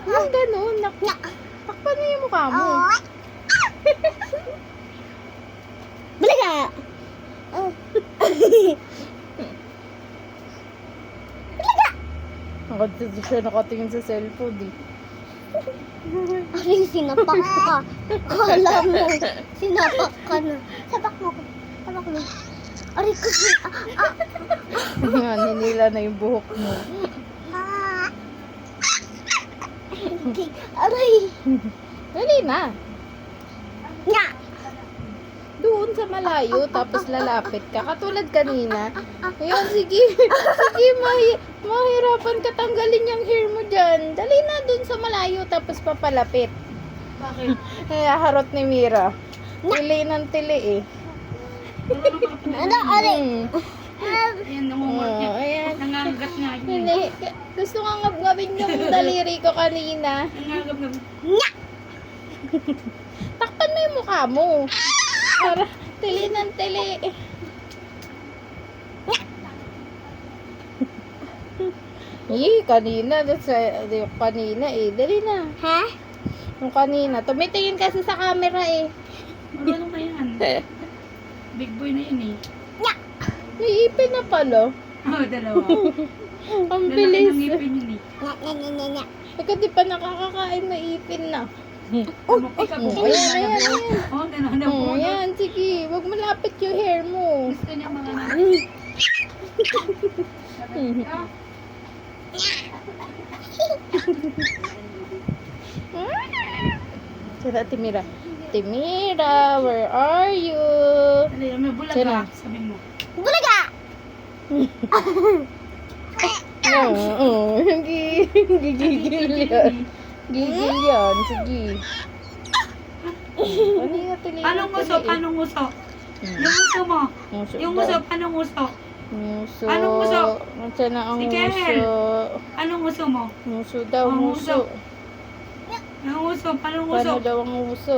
Ang ganun. Takpan mo yung mukha mo. Balaga! Ako siya nakatingin sa cellphone eh. Aring sinapak ka. Kala mo, sinapak ka na. Sapak mo ko. Sapak mo. Aring ko Ninila na yung buhok mo. Aray! Dali na. Nga! Doon sa malayo, tapos lalapit ka. Katulad kanina. Ayun, sige. Sige, mahirapan ka tanggalin yung hair mo dyan. Dali na doon sa malayo, tapos papalapit. Bakit? Harot ni Mira. Tili ng tili eh. Ano, aray? Ayan, nangungulit niya. Ayan. Nangangagat nga yun. Hindi. Gusto nga ngab-ngabin yung daliri ko kanina. Nangangab. Nga! Takpan mo yung mukha mo. Para tili ng tili. Kanina. Kanina eh. Dali na. Ha? Yung kanina. Tumitingin kasi sa camera eh. Ano ba yan? Big boy na yun eh. May ipin na pala. Oo, dalawa. Ang Lalaki ng bilis. ngipin yun eh. Nga. Ikaw di pa nakakakain na ipin na. Tumapik ako. Ayan. Oo, gano'n na Oh, po. ayan. Sige. Huwag malapit yung hair mo. Gusto niya mga Sira, Timira. Timira, where are you? Dali, may bulag Sino? ka. Sabi mo. Balaga! Oo. Gigigil yan. Gigil yan. Sige. Kanina tili. Anong nguso? Anong nguso? Yung nguso mo. Yung nguso, anong nguso? Muso. Anong muso? Nasaan na ang Si Kel. muso? Anong nguso mo? Muso daw, Oh, muso. muso. Yung nguso, anong nguso? Paano daw ang muso?